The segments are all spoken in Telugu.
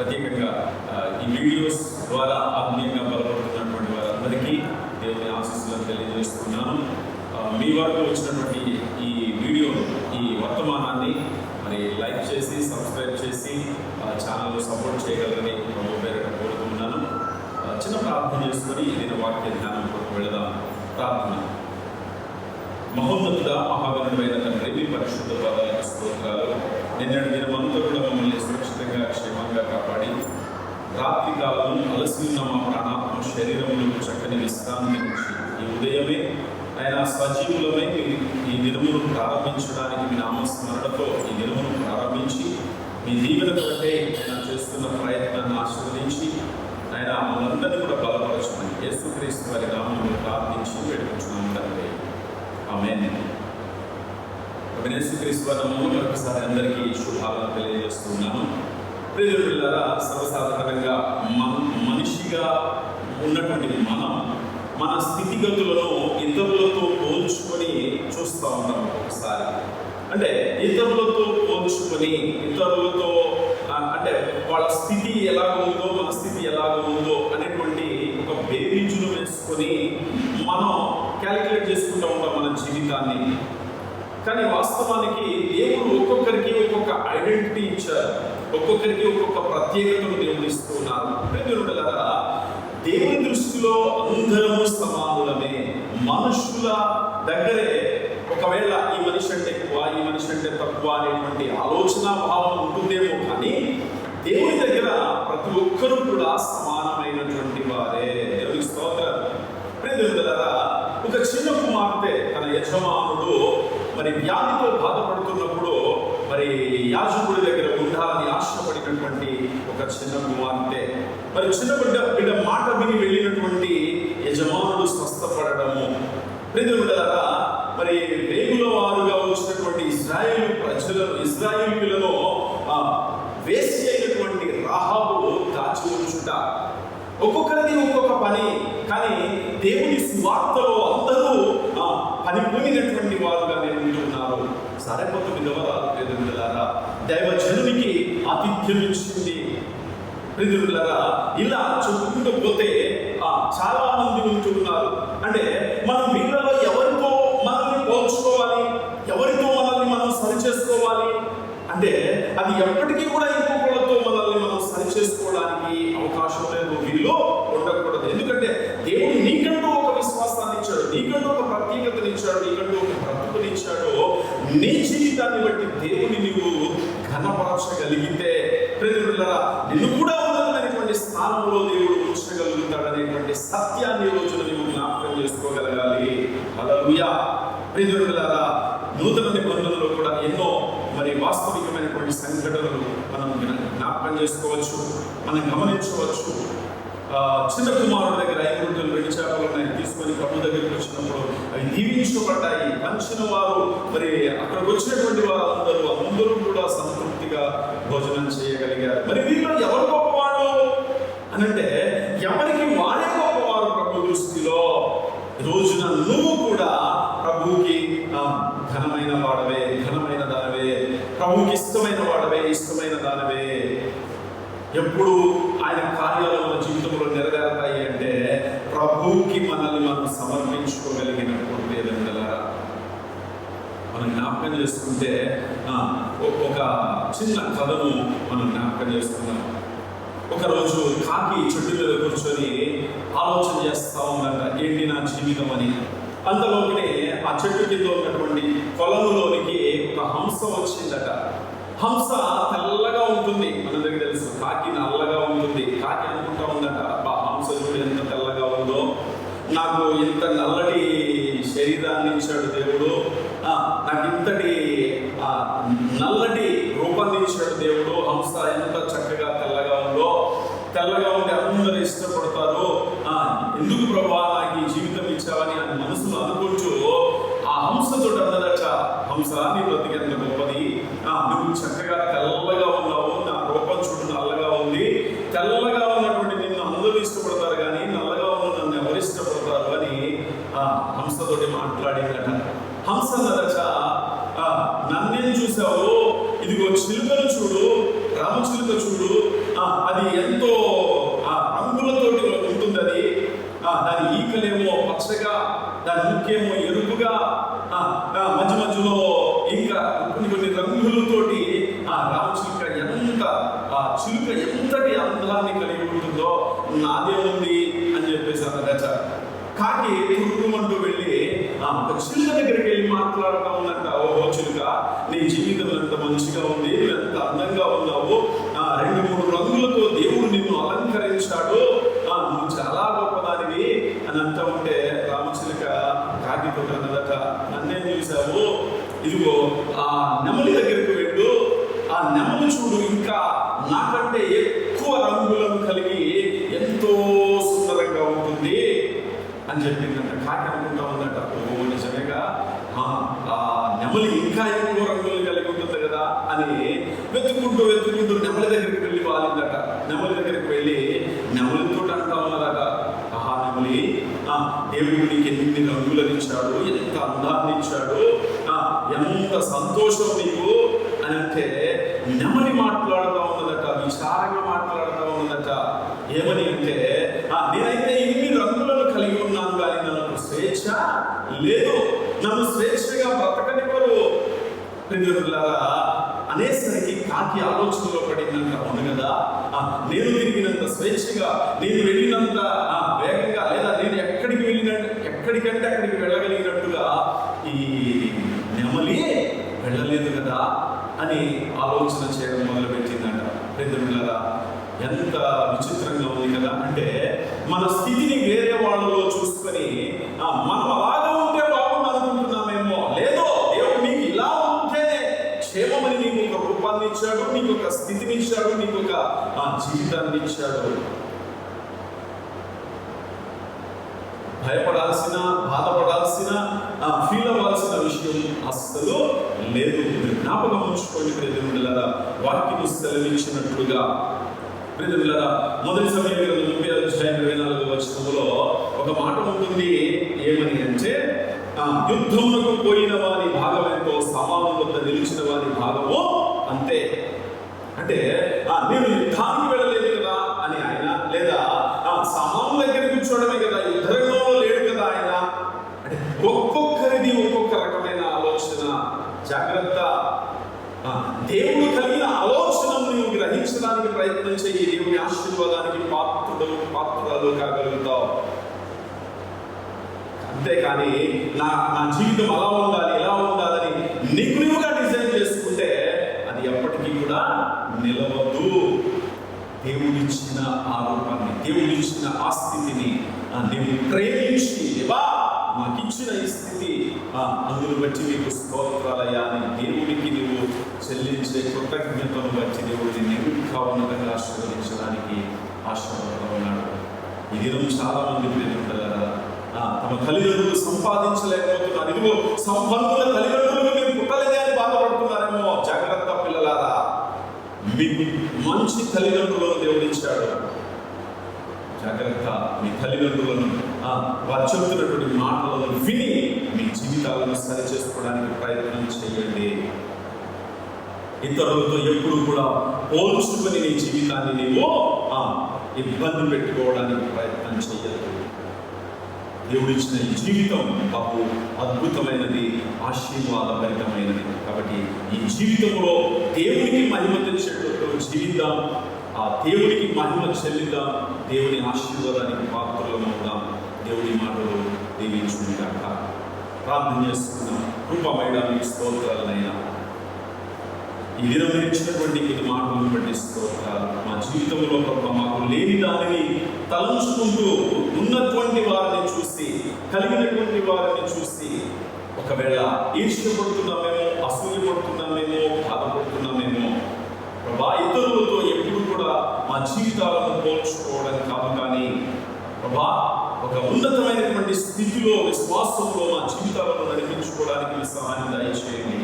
ప్రత్యేకంగా ఈ వీడియోస్ ద్వారా ఆత్మీయంగా బలపడుతున్నటువంటి వారందరికీ దేవుని ఆశీస్సులను తెలియజేస్తున్నాను. మీ వరకు వచ్చినటువంటి ఈ వీడియో, ఈ వర్తమానాన్ని మరి లైక్ చేసి సబ్స్క్రైబ్ చేసి ఛానల్ సపోర్ట్ చేయగలరని ప్రభు పేరిట కోరుతున్నాను. చిన్న ప్రార్థన చేసుకొని నేను వాక్య ధ్యానం కొరకు వెళదాం. ప్రార్థన. మహోన్నతుడ, మహాగణుడైన తండ్రి, మీ పరిశుద్ధ పాదాలకు స్తోత్రాలు. నిన్నటి దినమంతా కూడా మమ్మల్ని సురక్షితంగా క్షేమంగా కాపాడి రాత్రి కాలం అలసి ఉన్న మా ప్రాణాత్మ శరీరములకు చక్కని విశ్రాంతి నుంచి ఈ ఉదయమే ఆయన సజీవులమై ఈ దినమును ప్రారంభించడానికి మీ నామస్మరణతో ఈ దినమును ప్రారంభించి మీ దీవెన కొరకై ఆయన చేస్తున్న ప్రయత్నాన్ని ఆశీర్వదించి ఆయన మనందరినీ కూడా బలపరచమని యేసుక్రీస్తు వారి నామములో ప్రార్థించి వేడుకుంటున్నాము తండ్రి. ఆమేన్. యేసుక్రీస్తు వారి నామములో మరొకసారి అందరికీ శుభాలను తెలియజేస్తున్నాను. ప్రియమిత్రులారా, సర్వసాధారణంగా మనిషిగా ఉన్నటువంటి మన స్థితిగతులను ఇతరులతో పోల్చుకొని చూస్తూ ఉంటాం. ఒకసారి అంటే ఇతరులతో పోల్చుకొని ఇతరులతో అంటే వాళ్ళ స్థితి ఎలాగ ఉందో మన స్థితి ఎలాగ ఉందో అనేటువంటి ఒక బేరీజును వేసుకొని మనం క్యాలిక్యులేట్ చేసుకుంటూ ఉంటాం మన జీవితాన్ని. కానీ వాస్తవానికి దేవుడు ఒక్కొక్కరికి ఒక్కొక్క ఐడెంటిటీ ఇచ్చారు, ఒక్కొక్కరికి ఒక్కొక్క ప్రత్యేకతను దేవుడు ఇస్తూ ఉన్నారు. ప్రియమిత్రులారా, దేవుని దృష్టిలో అందరము సమానులమే. మనుషుల దగ్గరే ఒకవేళ ఈ మనిషి అంటే ఎక్కువ, ఈ మనిషి అంటే తక్కువ అనేటువంటి ఆలోచన భావం ఉంటుందేమో, కానీ దేవుని దగ్గర ప్రతి ఒక్కరూ కూడా సమానమైనటువంటి వారే. దేవునికి స్తోత్రం. ప్రియమిత్రులారా, ఒక చిన్న కుమార్తె తన యజమానుడు మరి వ్యాధితో బాధపడుతున్నప్పుడు మరి యాజకుడి దగ్గర ఉండాలని ఆశపడినటువంటి ఒక చిన్న కుమార్తె, మరి చిన్న బిడ్డ మాట విని వెళ్ళినటువంటి యజమానుడు స్వస్థపడము. ప్రియమిత్రులారా, మరి వేగుల వారుగా వచ్చినటువంటి ఇశ్రాయేలీయులను వేసి అయినటువంటి రాహాబు దాచి ఉంచుట. ఒక్కొక్కరిది ఒక్కొక్క పని, కానీ దేవుని సువార్తలో అందరూ పని పొందినటువంటి వారుగా నిర్మిస్తున్నారు. సరైన విధవరాలు ప్రియమిత్రులారా, దైవజనునికి ఆతిథ్యం ఇచ్చింది. ప్రియమిత్రులారా, ఇలా చెప్పుకుంటూ పోతే చాలా మంది ఉంటున్నారు. అంటే మనం వీళ్ళలో ఎవరితో మనల్ని పోల్చుకోవాలి, ఎవరితో మనల్ని మనం సరిచేసుకోవాలి అంటే అది ఎప్పటికీ కూడా ఇంకొకరితో మనల్ని మనం సరిచేసుకోవడానికి అవకాశం లేదు, వీళ్ళు ఉండకూడదు. ఎందుకంటే దేవుడు నీకంటూ ఒక విశ్వాసాన్ని ఇచ్చాడు, నీకంటూ ఒక ప్రత్యేకతని ఇచ్చాడు, నీకంటూ ఒక బ్రతుకుని ఇచ్చాడు. నీ జీవితాన్ని బట్టి దేవుని నీవు ఘనపరచగలిగితే ప్రియమిత్రులారా, నిన్ను కూడా ఉన్నతమైనటువంటి స్థానంలో దేవుడు ఉంచగలుగుతాడనేటువంటి సత్యాన్ని ఈ రోజున నీవు జ్ఞాపకం చేసుకోగలగాలి. హల్లెలూయా. ప్రియమిత్రులారా, నూతన నిబంధనలో కూడా ఎన్నో మరి వాస్తవికమైనటువంటి సంఘటనలు మనం జ్ఞాపకం చేసుకోవచ్చు, మనం గమనించవచ్చు. చిన్న కుమారుడి దగ్గర 5 రొట్టెలు 2 చేపలను తీసుకొని ప్రభు దగ్గరికి వచ్చినప్పుడు అవి దీవించబడ్డాయి. పంచిన వారు మరి అక్కడికి వచ్చినటువంటి అందరూ కూడా సంతృప్తిగా భోజనం చేయగలిగారు. మరి వీళ్ళు ఎవరు గొప్పవాడు అని అంటే ఎవరికి వాడే గొప్పవారు ప్రభు దృష్టిలో. రోజున నువ్వు కూడా ప్రభువుకి ఘనమైన వాడవే, ఘనమైన దానవే, ప్రభువుకి ఇష్టమైన వాడవే, ఇష్టమైన దానవే. ఎప్పుడు ఆయన కార్యాలు మన జీవితంలో నెరవేరుతాయి అంటే ప్రభువుకి మనల్ని మనం సమర్పించుకోగలిగినప్పుడు. లేదంటారా, మనం జ్ఞాపకం చేసుకుంటే ఒక చిన్న కథను మనం జ్ఞాపకం చేసుకుందాం. ఒకరోజు కాకి చెట్టు మీద కూర్చొని ఆలోచన చేస్తూ ఉందంట, ఏంటి నా జీవితం అని. అంతలోనే ఆ చెట్టు కింద ఉన్నటువంటి కొలనులోనికి ఒక హంస వచ్చిందట. హంస తెల్లగా ఉంటుంది, మనందరికీ తెలుసు. కాకి నల్లగా ఉంటుంది. కాకి అనుకుంటా ఉందట, హంస చూడు ఎంత తెల్లగా ఉందో, నాకు ఇంత నల్లటి శరీరాన్ని ఇచ్చాడు దేవుడు, నాకు ఇంతటి నల్లటి రూపాన్ని ఇచ్చాడు దేవుడు. హంస ఎంత చక్కగా తెల్లగా ఉందో, తెల్లగా ఉంటే అందరూ ఇష్టపడతారు. ఎందుకు ప్రభా నాకు ఈ జీవితం ఇచ్చావని అని మనసులో అనుకుంటూ ఆ హంసతో అన్నదట, హంస నీ బ్రతికి ఎంత గొప్పది, నువ్వు చక్కగా తెల్లగా ఉన్నావు, నా రూపం చూడు నల్లగా ఉంది, తెల్లగా ఉన్నటువంటి నిన్ను అందరూ ఇష్టపడతారు కానీ నల్లగా ఉన్న నన్ను ఎవరు ఇష్టపడతారు అని హంసతోటి మాట్లాడిందట. హంస అన్నదట, నన్నేం చూసావు, ఇదిగో చిలుకను చూడు, రామచిలుక చూడు, అది ఎంతో రంగులతోటి ఉంటుంది. అది దాని ఈకలేమో పచ్చగా, దాని ముక్కేమో ఎరుపుగా, మధ్య మధ్యలో ఇంకా కొన్ని రంగులతోటి రామచిలుక చిలుక ఎంతటి అందాన్ని కలిగి ఉంటుందో నాదే ఉంది అని చెప్పేసి అన్నదట. కాకి తుర్రుమంటూ వెళ్ళి ఒక చిలుక దగ్గరికి వెళ్ళి మాట్లాడుతూ ఉన్నట్ట, ఓహో చిలుక, నీ జీవితం ఎంత మంచిగా ఉంది, ఎంత అందంగా ఉన్నావు, 2-3 రంగులతో దేవుడు నిన్ను అలంకరించాడు, నువ్వు చాలా గొప్పదానివి అని అంటూ ఉంటే రామచిలుక కాకితో అన్నదట, నన్నేం చూసావు, ఇదిగో ఆ నెమలి దగ్గరికి వెళ్ళు, ఆ నెమలి చూడు ఇంకా నాకంటే ఎక్కువ రంగులను కలిగి ఎంతో సుందరంగా ఉంటుంది అని చెప్పిందంట. కాకి అనుకుంటా ఉందట, ఓ నిజమేగా, ఆ నెమలి ఇంకా ఎక్కువ రంగులు కలిగి ఉంటుంది కదా అని వెతుక్కుంటూ నెమలి దగ్గరికి వెళ్ళి వాలిందట. నెమలి దగ్గరికి వెళ్ళి నెమలితో అంటా ఉన్నదట, ఆహా నెమలి, దేవుడు నీకు ఎన్ని రంగులను ఇచ్చాడు, ఎంత అందాన్ని ఇచ్చాడు, ఎంత సంతోషం నీకు అని అంటే నెమలి మాట్లాడుతూ ఉన్నదట, విచారంగా మాట్లాడుతూ ఉన్నదట. ఏమని అంటే, నేనైతే ఇన్ని రంగులను కలిగి ఉన్నాను కానీ నాకు స్వేచ్ఛ లేదు, నన్ను స్వేచ్ఛగా బ్రతకనివ్వరు అనేసరికి కాకి ఆలోచనలో పడిందంట. అవును కదా, నేను తిరిగినంత స్వేచ్ఛగా, నేను వెళ్ళినంత వేగంగా, లేదా నేను ఎక్కడికంటే అక్కడికి వెళ్ళగలిగినట్టుగా ఈ నెమలి వెళ్ళలేదు కదా అని ఆలోచన చేయడం మొదలుపెట్టిందంట. పెద్దపిల్లరా, ఎంత విచిత్రంగా ఉంది కదా. అంటే మన స్థితిని వేరే వాళ్ళలో చూసుకొని మనం అలాగా ఉంటే బాగుంది అనుకుంటున్నామేమో. లేదో దేవుడు నీకు ఇలా ఉంటేనే క్షేమమని నీకు ఒక రూపాన్ని ఇచ్చాడు, నీకు ఒక స్థితిని ఇచ్చాడు, నీకు ఒక జీవితాన్ని ఇచ్చాడు. భయపడాల్సిన, బాధపడాల్సిన, ఫీల్ అవ్వాల్సిన విషయం అస్సలు లేదు. జ్ఞాపకం ఉంచుకోండి ప్రియమిత్రులారా, వాక్యము సెలవిచ్చినట్లుగా. ప్రియమిత్రులారా, మొదటి సమయంలో 30:24 ఒక మాట ఉంటుంది. ఏమని అంటే, యుద్ధమునకు పోయిన వారి భాగం ఎంతో, సమాధి వద్ద నిలిచిన వారి భాగము అంతే. అంటే నేను యుద్ధానికి వెళ్ళలేదు కదా అని ఆయన, లేదా సమాధి దగ్గర కూర్చోవడమే కదా, యుద్ధరంగంలో లేడు కదా ఆయన. అంటే ఒక్కొక్కరిది ఒక్కొక్క రకమైన ఆలోచన. జాగ్రత్త, దేవుడు కలిగిన ఆలోచనను నువ్వు గ్రహించడానికి ప్రయత్నం చేయి. దేవుని ఆశీర్వాదానికి పాత్రలు కాగలుగుతావు. అంతేకాని నా జీవితం అలా ఉండాలి, ఇలా ఉండాలని నీకు నువ్వుగా డిజైన్ చేసుకుంటే అది ఎప్పటికీ కూడా నిలవదు. దేవుడిచ్చిన ఆ రూపాన్ని, దేవుడిచ్చిన ఆ స్థితిని నీవు ప్రేమించి, దేవా మాకు ఇచ్చిన ఈ స్థితి, అందును బట్టి నీకు స్తోత్రాలయ్యా అని దేవుడికి నీవు చెల్లించే కృతజ్ఞతను బట్టి దేవుడు నిన్ను ఇంకా ఉన్నతంగా ఆశీర్వదించడానికి ఆశీర్వాదం ఉన్నాడు. ఈ దినం చాలా మంది ప్రేమింటారా, తమ తల్లిదండ్రులు సంపాదించలేకపోతున్నారు. ఇదిగో సంపన్నుల తల్లిదండ్రులు మీరు పుట్టలేదే అని బాధపడుతున్నారేమో. జాగ్రత్త పిల్లలారా, మీకు మంచి తల్లిదండ్రులను దేవుడిచ్చాడు. జాగ్రత్త, మీ తల్లిదండ్రులను వారు చెబుతున్నటువంటి మాటలను విని మీ జీవితాలను సరి చేసుకోవడానికి ప్రయత్నం చేయండి. ఇతరులతో ఎప్పుడు కూడా పోల్చుకొని నీ జీవితాన్ని నీవు ఇబ్బంది పెట్టుకోవడానికి ప్రయత్నం చేయదు. దేవుడిచ్చిన ఈ జీవితం బహు అద్భుతమైనది, ఆశీర్వాదభరితమైనది. కాబట్టి ఈ జీవితంలో దేవునికి మహిమ తెచ్చేటట్టు జీవిద్దాం, ఆ దేవునికి మహిమ చెల్లిద్దాం, దేవుని ఆశీర్వాదానికి పాత్రలమవుదాం. దేవుని మాటలు దీవించుగాక. ప్రార్థన చేసుకుందాం. కృపమైన మీకు స్తోత్రాలనైనా, ఈ దినం ఇచ్చినటువంటి కొన్ని మాటలను బట్టి స్తోత్రాలు. మా జీవితంలో ప్రభు మాకు లేని దానిని తలంచుకుంటూ ఉన్నటువంటి వారిని చూసి, కలిగినటువంటి వారిని చూసి ఒకవేళ ఈర్ష్యపడుతున్నామేమో, అసూయపడుతున్నామేమో, బాధపడుతున్నామేమో ప్రభా, ఇతరులతో ఎప్పుడు కూడా మా జీవితాలను పోల్చుకోవడం కాదు, కానీ ప్రభా ఒక ఉన్నతమైనటువంటి స్థితిలో, విశ్వాసంలో మా జీవితాలను నడిపించుకోవడానికి సహాయం దయచేయండి.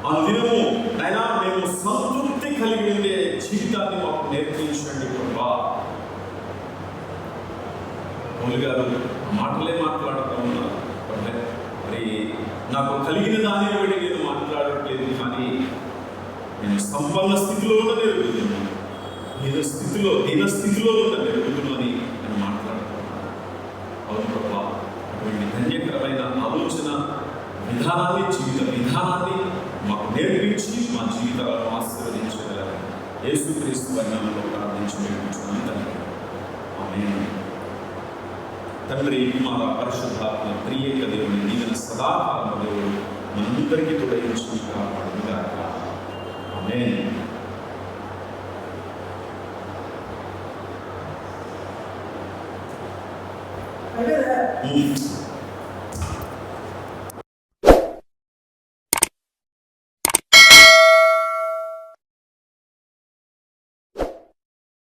అనుదినము అయినా మేము సంతృప్తి కలిగి ఉండే జీవితాన్ని మాకు నేర్పించండి ప్రభా. పౌలు గారు మాటలే మాట్లాడుతూ ఉన్నారు. మరి నాకు కలిగిన దానిని బట్టి నేను మాట్లాడట్లేదు, కానీ నేను సంపన్న స్థితిలో ఉన్నదే వెళ్తున్నాను. దీనస్థితిలో ఉన్న మెరుగుతును అని నేను మాట్లాడుతున్నాను. అవును ప్రభా, అటువంటి ధన్యకరమైన ఆలోచన విధానాన్ని, జీవిత విధానాన్ని మాకు నేర్పించి మా జీవితాలను ఆశీర్వదించగలరు. యేసుక్రీస్తు నామములో ప్రార్థించి వేడుకుంటున్నాను తండ్రి. ఆమేన్. తండ్రి, కుమార, పరిశుద్ధాత్మ త్రియేక దేవుని దీవెన సదాకాలం దేవుడు మనందరికీ తోడయించి కాపాడుగాక. ఆమేన్.